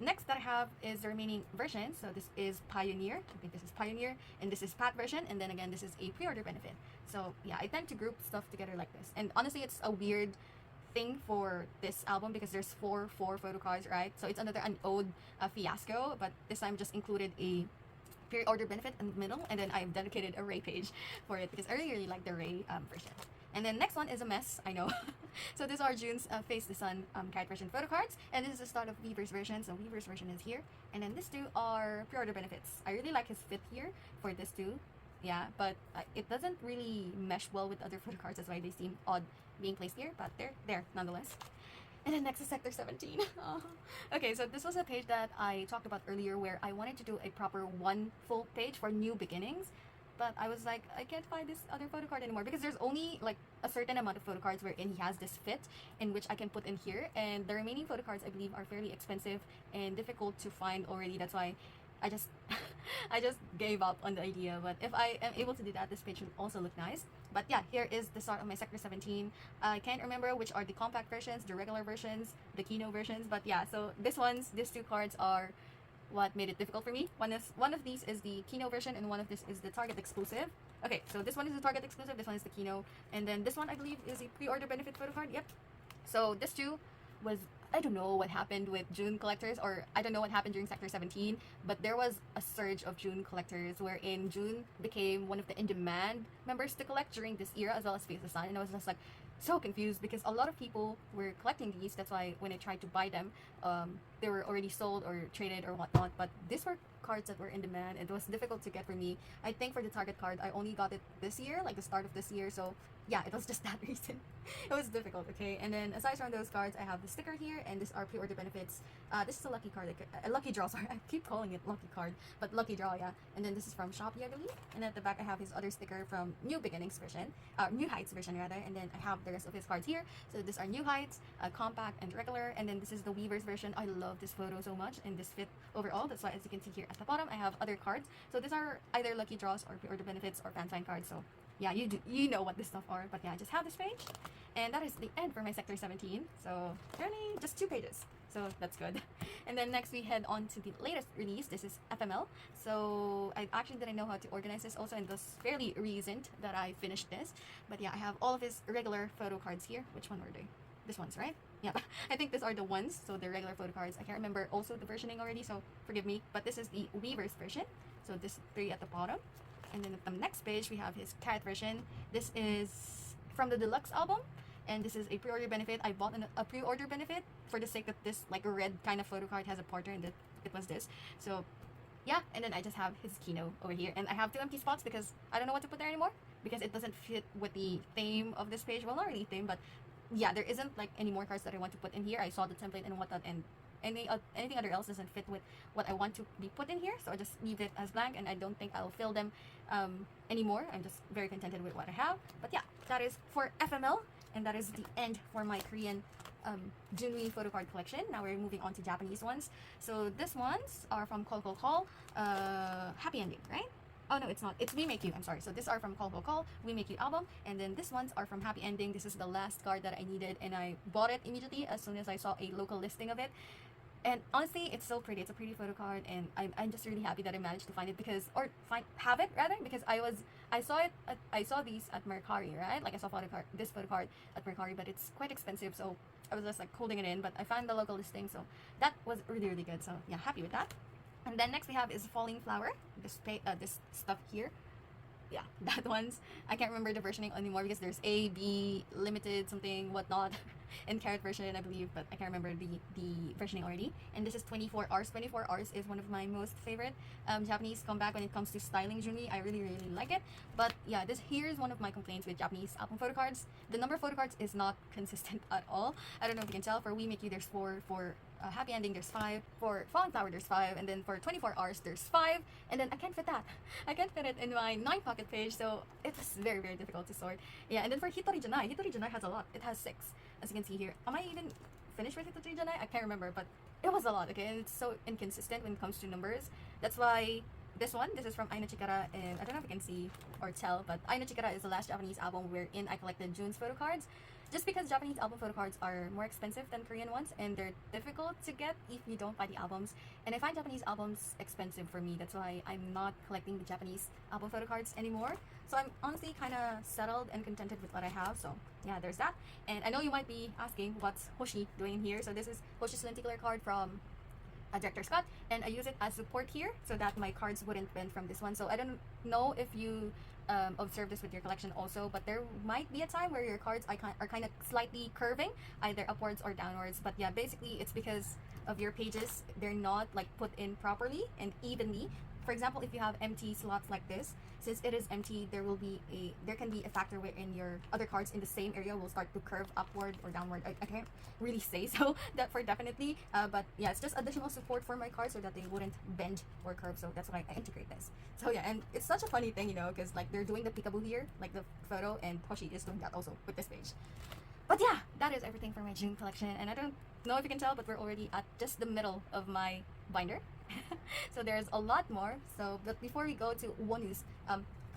Next that I have is the remaining version. So this is Pioneer. I think this is Pioneer, and this is Pat version, and then again this is a pre-order benefit. So yeah, I tend to group stuff together like this. And honestly, it's a weird thing for this album because there's four photo cards, right? So it's another an ode fiasco, but this time just included a pre-order benefit in the middle, and then I've dedicated a Ray page for it because I really like the Ray version. And then next one is a mess, I know. So these are Jun's Face the Sun carrot version photo cards, and this is the start of Weaver's version. So Weaver's version is here, and then these two are pre-order benefits. I really like his fit here for this two, yeah, but it doesn't really mesh well with other photo cards. That's why they seem odd being placed here, but they're there nonetheless. And then next is Sector 17. Okay, so this was a page that I talked about earlier where I wanted to do a proper one full page for new beginnings. But I was like, I can't find this other photo card anymore because there's only like a certain amount of photo cards wherein he has this fit in which I can put in here. And the remaining photo cards, I believe, are fairly expensive and difficult to find already. That's why I just I just gave up on the idea. But if I am able to do that, this page will also look nice. But yeah, here is the start of my Sector 17. I can't remember which are the compact versions, the regular versions, the Kino versions. But yeah, so these two cards are what made it difficult for me. One of these is the Kino version, and one of this is the Target exclusive. Okay, so this one is the Target exclusive, this one is the Kino, and then this one I believe is a pre-order benefit photo card. Yep. So this too was, I don't know what happened with June collectors, or I don't know what happened during Sector 17, but there was a surge of June collectors wherein June became one of the in-demand members to collect during this era, as well as Face the Sun, and I was just like so confused because a lot of people were collecting these. That's why when I tried to buy them, they were already sold or traded or whatnot, but these were cards that were in demand. It was difficult to get for me. I think for the Target card, I only got it this year, like the start of this year, so yeah, it was just that reason. It was difficult, okay? And then aside from those cards, I have the sticker here, and these are pre-order benefits. This is a lucky card, a lucky draw, sorry. I keep calling it lucky card, but lucky draw, yeah. And then this is from Shopee, I believe. And at the back, I have his other sticker from New Beginnings version, New Heights version rather. And then I have the rest of his cards here. So these are New Heights, compact and regular. And then this is the Weavers version. I love this photo so much, and this fit overall. That's why, as you can see here at the bottom, I have other cards. So these are either lucky draws or pre-order benefits or fan sign cards. So yeah, you know what this stuff are. But yeah, I just have this page, and that is the end for my Sector 17. So only just 2 pages, so that's good. And then next we head on to the latest release. This is FML. So I actually didn't know how to organize this also, and it was fairly recent that I finished this. But yeah, I have all of his regular photo cards here. Which one were they? This one's right. Yeah, I think these are the ones. So the regular photo cards. I can't remember also the versioning already, so forgive me. But this is the Weavers version. So this 3 at the bottom. And then at the next page, we have his Carrot version. This is from the deluxe album, and this is a pre-order benefit. I bought a pre-order benefit for the sake that this like a red kind of photo card has a partner, and that it was this. So yeah, and then I just have his Kino over here, and I have 2 empty spots because I don't know what to put there anymore because it doesn't fit with the theme of this page. Well, not really theme, but yeah, there isn't like any more cards that I want to put in here. I saw the template and whatnot, and anything other else doesn't fit with what I want to be put in here, so I just leave it as blank, and I don't think I'll fill them anymore. I'm just very contented with what I have. But yeah, that is for FML, and that is the end for my Korean Junri photo card collection. Now we're moving on to Japanese ones. So these ones are from Call Call Call, Happy Ending, right? Oh no, it's not. It's We Make You. I'm sorry. So these are from Call Call Call, We Make You album, and then these ones are from Happy Ending. This is the last card that I needed, and I bought it immediately as soon as I saw a local listing of it. And honestly, it's so pretty. It's a pretty photo card, and I'm just really happy that I managed to find it have it rather, because I saw these at Mercari, right? Like I saw this photo card at Mercari, but it's quite expensive, so I was just like holding it in. But I found the local listing, so that was really really good. So yeah, happy with that. And then next we have is Falling Flower. This stuff here. Yeah, that one's, I can't remember the versioning anymore because there's A, B, limited, something, whatnot, and Carrot version, I believe, but I can't remember the versioning already. And this is 24 Hours. 24 Hours is one of my most favorite Japanese comeback when it comes to styling Junri. I really, really like it. But yeah, here's one of my complaints with Japanese album photo cards. The number of photo cards is not consistent at all. I don't know if you can tell. For We Make You, there's 4. For Happy Ending, there's 5. For Falling Flower, there's 5. And then for 24 Hours, there's 5. And then I can't fit that. I can't fit it in my 9 pocket page, so it was very, very difficult to sort. Yeah, and then for Hitori Janai, Hitori Janai has a lot. It has 6, as you can see here. Am I even finished with Hitori Janai? I can't remember, but it was a lot, okay? And it's so inconsistent when it comes to numbers. That's why this is from Aina Chikara, and I don't know if you can see or tell, but Aina Chikara is the last Japanese album wherein I collected June's photo cards. Just because Japanese album photo cards are more expensive than Korean ones, and they're difficult to get if you don't buy the albums. And I find Japanese albums expensive for me. That's why I'm not collecting the Japanese album photo cards anymore. So I'm honestly kind of settled and contented with what I have. So yeah, there's that. And I know you might be asking, what's Hoshi doing in here? So this is Hoshi's lenticular card from Director Scott, and I use it as support here so that my cards wouldn't bend from this one. So I don't know if you observe this with your collection also, but there might be a time where your cards are kind of slightly curving, either upwards or downwards. But yeah, basically it's because of your pages. They're not like put in properly and evenly. For example, if you have empty slots like this, since it is empty, there can be a factor wherein your other cards in the same area will start to curve upward or downward. I can't really say so that for definitely, but yeah, it's just additional support for my cards so that they wouldn't bend or curve. So that's why I integrate this. So yeah, and it's such a funny thing, because like they're doing the peekaboo here, like the photo, and Hoshi is doing that also with this page. But yeah, that is everything for my June collection, and I don't know if you can tell, but we're already at just the middle of my binder. So there's a lot more. So but before we go to Wonu's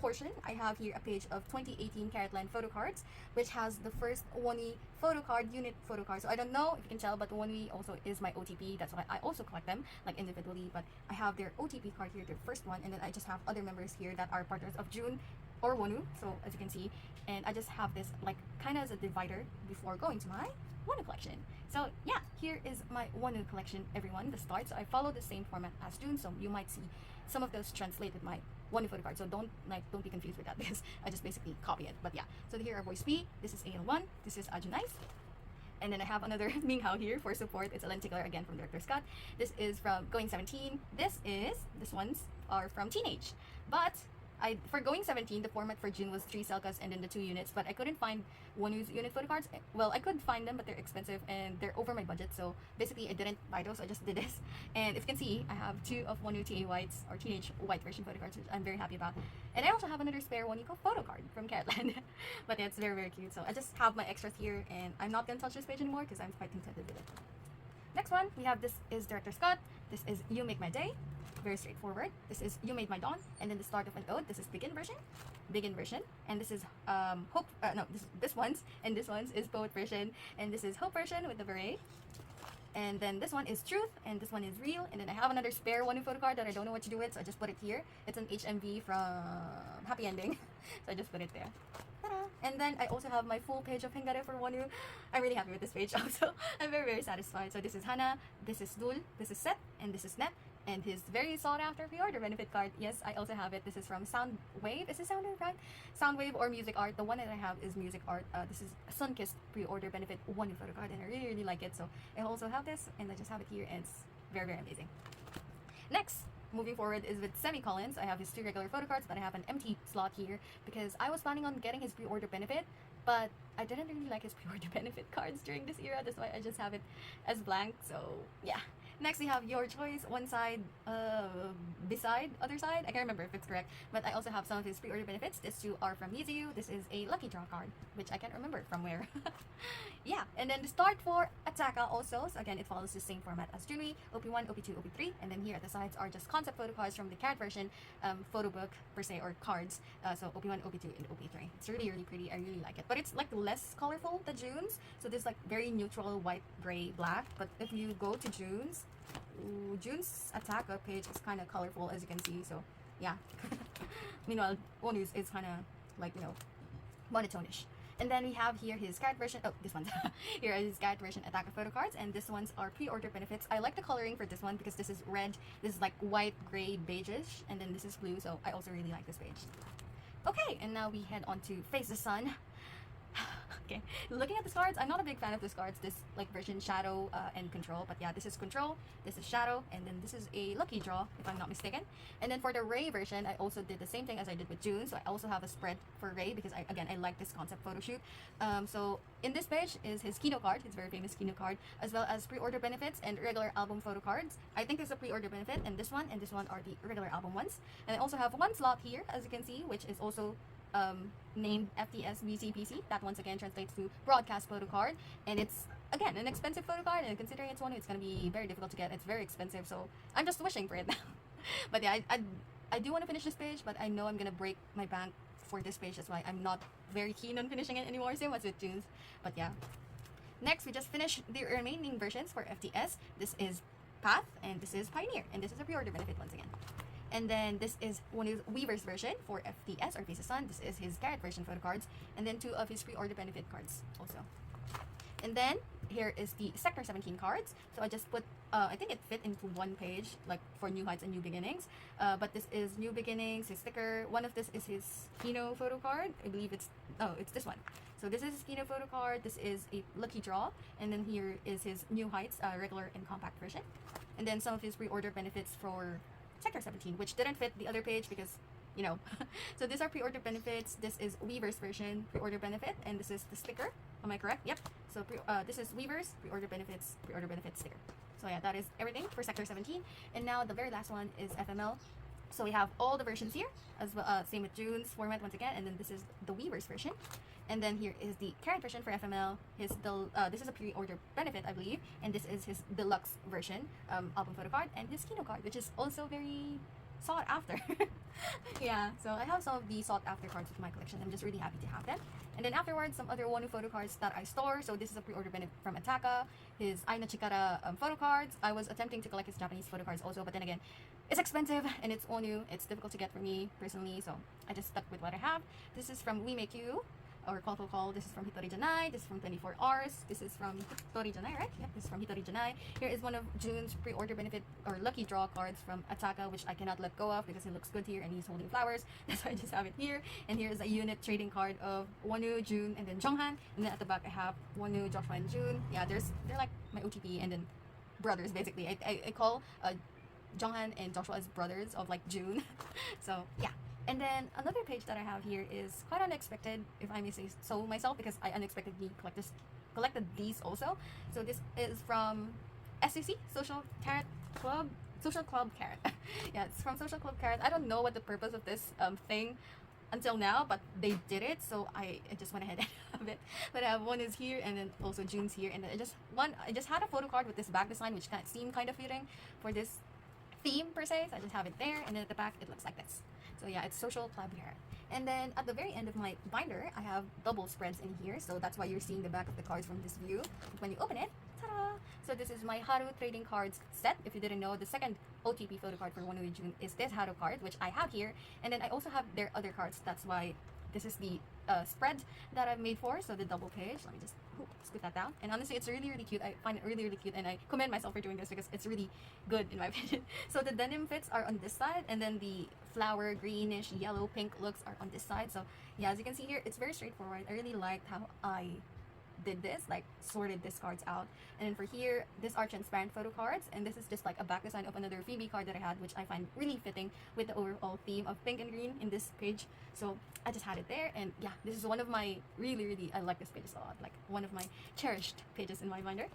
portion, I have here a page of 2018 Caratline photo cards, which has the first Wonui photo card, unit photo card. So I don't know if you can tell, but Wonui also is my OTP. That's why I also collect them like individually. But I have their OTP card here, the first one, and then I just have other members here that are partners of June or Wonu. So as you can see, and I just have this like kind of as a divider before going to my Wonu collection. So yeah, here is my Wonu collection, everyone, the start. So I follow the same format as June, so you might see some of those translate with my Wonu photo card. So don't be confused with that because I just basically copy it. But yeah, so here are Voice P, this is AL1, this is Ajunice. And then I have another Minghao here for support. It's a lenticular again from Director Scott. This is from Going 17. This ones are from Teenage. But for Going 17, the format for June was 3 Selkas and then the 2 units, but I couldn't find Wonu's unit photo cards. Well, I could find them, but they're expensive and they're over my budget, so basically I didn't buy those, I just did this. And if you can see, I have 2 of Wonu TA Whites, or Teenage White version photo cards, which I'm very happy about. And I also have another spare Woniko photo card from Caratline. But yeah, it's very, very cute. So I just have my extras here, and I'm not gonna touch this page anymore because I'm quite contented with it. Next one, we have this is Director Scott. This is You Make My Day. Very straightforward. This is You Made My Dawn, and then the start of an ode. This is begin version, and this is hope. No, this one's is poet version, and this is hope version with the beret. And then this one is truth, and this one is real. And then I have another spare Wonu photo card that I don't know what to do with, so I just put it here. It's an HMV from Happy Ending, so I just put it there. Ta-da! And then I also have my full page of Hengare for Wonu. I'm really happy with this page also. I'm very, very satisfied. So this is Hana, this is Dul, this is Set, and this is Net. And his very sought after pre-order benefit card. Yes, I also have it. This is from Soundwave. Is it Soundwave, right? Soundwave or Music Art. The one that I have is Music Art. This is Sunkissed pre-order benefit Wonu photo card, and I really, really like it. So I also have this, and I just have it here, and it's very, very amazing. Next, moving forward is with Semicolons. I have his 2 regular photo cards, but I have an empty slot here because I was planning on getting his pre-order benefit, but I didn't really like his pre-order benefit cards during this era. That's why I just have it as blank. So yeah. Next, we have Your Choice, one side, beside, other side. I can't remember if it's correct, but I also have some of his pre-order benefits. These 2 are from Mizuyu. This is a lucky draw card, which I can't remember from where. Yeah, and then the start for Attaka also. So again, it follows the same format as Junri, OP1, OP2, OP3, and then here at the sides are just concept photo cards from the Carat version, photo book per se, or cards. So OP1, OP2, and OP3. It's really, really pretty. I really like it, but it's like less colorful than June's. So this like very neutral white, gray, black. But if you go to June's Attaka page is kind of colorful, as you can see. So yeah. Meanwhile, Wonu's is kind of like, monotonish. And then we have here his Carat version. Oh, this one. Here is his Carat version Attaka photo cards, and this ones are pre-order benefits. I like the coloring for this one because this is red, this is like white, gray, beigeish, and then this is blue. So I also really like this page. Okay, and now we head on to Face the Sun. Okay, looking at the cards, I'm not a big fan of this cards, this like version Shadow and Control, but yeah, this is Control, this is Shadow, and then this is a lucky draw if I'm not mistaken. And then for the Ray version, I also did the same thing as I did with June, so I also have a spread for Ray because I like this concept photo shoot. So in this page is his Kino card, his very famous Kino card, as well as pre-order benefits and regular album photo cards. I think there's a pre-order benefit, and this one are the regular album ones. And I also have one slot here, as you can see, which is also named FTS BCPC. That once again translates to broadcast photo card, and it's again an expensive photo card, and considering it's one, it's gonna be very difficult to get. It's very expensive, so I'm just wishing for it now. But yeah, I do want to finish this page, but I know I'm gonna break my bank for this page. That's why I'm not very keen on finishing it anymore. Same as with June's. But yeah. Next, we just finished the remaining versions for FTS. This is Path, and this is Pioneer, and this is a pre-order benefit once again. And then this is Wonu's Weaver's version for FTS, or Face the Sun. This is his Carat version photo cards. And then 2 of his pre-order benefit cards also. And then here is the Sector 17 cards. So I just put, I think it fit into one page, like for New Heights and New Beginnings. But this is New Beginnings, his sticker. One of this is his Kino photo card. I believe it's this one. So this is his Kino photo card. This is a lucky draw. And then here is his New Heights, regular and compact version. And then some of his pre-order benefits for Sector 17, which didn't fit the other page because, so these are pre-order benefits. This is Weaver's version pre-order benefit, and this is the sticker. Am I correct? Yep. So this is Weaver's pre-order benefits sticker. So yeah, that is everything for Sector 17. And now the very last one is FML. So we have all the versions here, as well. Same with June's format once again, and then this is the Weaver's version. And then here is the Carat version for FML. This is a pre-order benefit, I believe, and this is his deluxe version album photo card, and his Kino card, which is also very sought after. Yeah, so I have some of the sought after cards with my collection. I'm just really happy to have them. And then afterwards, some other Wonu photo cards that I store. So this is a pre-order benefit from Ataka, his Aina Chikara photo cards. I was attempting to collect his Japanese photo cards also, but then again, it's expensive and it's Wonu. It's difficult to get for me personally, so I just stuck with what I have. This is from We Make You, or Call. This is from Hitori Janai. This is from 24 Hours. This is from Hitori Janai, right? Yep, this is from Hitori Janai. Here is one of June's pre-order benefit or lucky draw cards from Ataka, which I cannot let go of because it looks good here and he's holding flowers. That's why I just have it here. And here is a unit trading card of Wonu, June, and then Jonghan. And then at the back I have Wonu, Joshua, and June. Yeah, they're like my OTP and then brothers basically. I call Jonghan and Joshua as brothers of like June. So yeah. And then another page that I have here is quite unexpected, if I may say so myself, because I unexpectedly collected these also. So this is from SCC, Social Club Carrot. Yeah, it's from Social Club Carrot. I don't know what the purpose of this thing until now, but they did it, so I just went ahead and have it. But I have one is here, and then also June's here, and then I just had a photo card with this back design, which seemed kind of fitting for this theme per se. So I just have it there, and then at the back it looks like this. So yeah, it's Social Club Carrot. And then at the very end of my binder, I have double spreads in here. So that's why you're seeing the back of the cards from this view. When you open it, ta-da! So this is my Haru Trading Cards set. If you didn't know, the second OTP photo card for Wonu June is this Haru card, which I have here. And then I also have their other cards. That's why this is the spread that I've made for. So the double page. Let me just scoot that down. And honestly, it's really, really cute. I find it really, really cute, and I commend myself for doing this because it's really good in my opinion. So the denim fits are on this side, and then the flower greenish yellow pink looks are on this side. So yeah, as you can see here, it's very straightforward. I really liked how I did this, like sorted these cards out. And then for here, these are transparent photo cards, and this is just like a back design of another Phoebe card that I had, which I find really fitting with the overall theme of pink and green in this page. So I just had it there, and yeah, this is one of my really, I like this page a lot, like one of my cherished pages in my binder.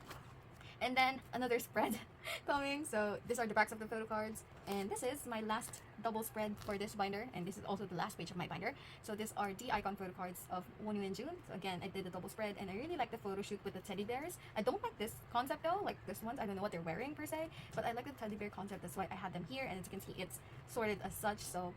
And then another spread coming. So these are the backs of the photo cards, and this is my last double spread for this binder, and this is also the last page of my binder. So these are the icon photo cards of Wonu and June. So again, I did the double spread, and I really like the photo shoot with the teddy bears. I don't like this concept though, like this ones, I don't know what they're wearing per se, but I like the teddy bear concept. That's why I had them here, and as you can see, it's sorted as such. So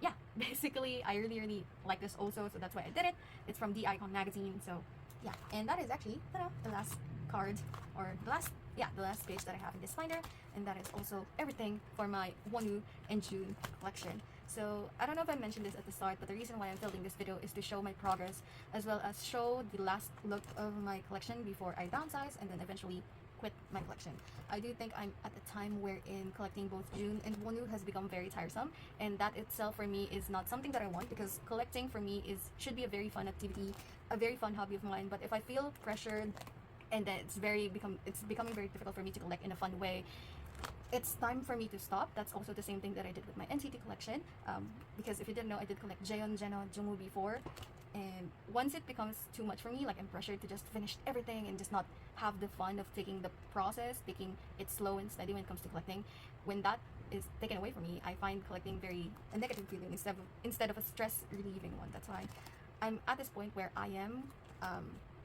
yeah, basically I really like this also, so that's why I did it. It's from the Icon magazine. So yeah, and that is actually the last card, or the last page that I have in this binder, and that is also everything for my Wonu and June collection. So I don't know if I mentioned this at the start, but the reason why I'm filming this video is to show my progress, as well as show the last look of my collection before I downsize and then eventually quit my collection. I do think I'm at a time wherein collecting both June and Wonu has become very tiresome, and that itself for me is not something that I want, because collecting for me should be a very fun activity, a very fun hobby of mine. But if I feel pressured and then it's becoming very difficult for me to collect in a fun way, it's time for me to stop. That's also the same thing that I did with my NCT collection, because if you didn't know, I did collect Jaeon, Jeno, Jungwoo before, and once it becomes too much for me, like I'm pressured to just finish everything and just not have the fun of taking the process, taking it slow and steady when it comes to collecting. When that is taken away from me, I find collecting a negative feeling instead of a stress relieving one. That's why I'm at this point where I am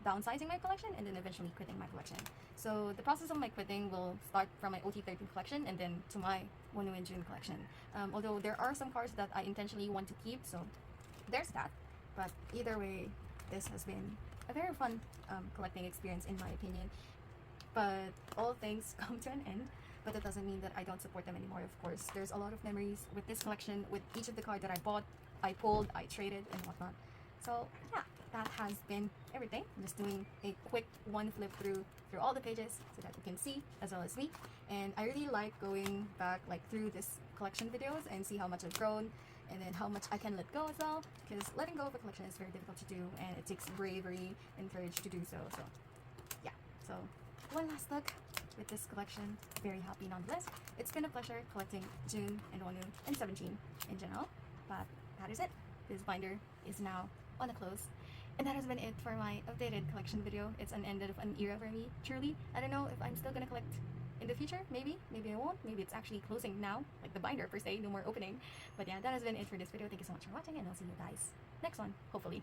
downsizing my collection and then eventually quitting my collection. So the process of my quitting will start from my OT13 collection and then to my Wonu and June collection. Although there are some cards that I intentionally want to keep, so there's that. But either way, this has been a very fun collecting experience in my opinion. But all things come to an end. But that doesn't mean that I don't support them anymore, of course. There's a lot of memories with this collection, with each of the cards that I bought, I pulled, I traded, and whatnot. So yeah, that has been everything. I'm just doing a quick one flip through all the pages so that you can see as well as me. And I really like going back like through this collection videos and see how much I've grown, and then how much I can let go as well, because letting go of a collection is very difficult to do, and it takes bravery and courage to do so. So yeah, so one last look with this collection. Very happy nonetheless. It's been a pleasure collecting June and Wonu and 17 in general, but that is it. This binder is now on a close, and that has been it for my updated collection video. It's an end of an era for me, truly. I don't know if I'm still gonna collect in the future. Maybe I won't. Maybe it's actually closing now, like the binder per se, no more opening. But yeah, that has been it for this video. Thank you so much for watching, and I'll see you guys next one, hopefully.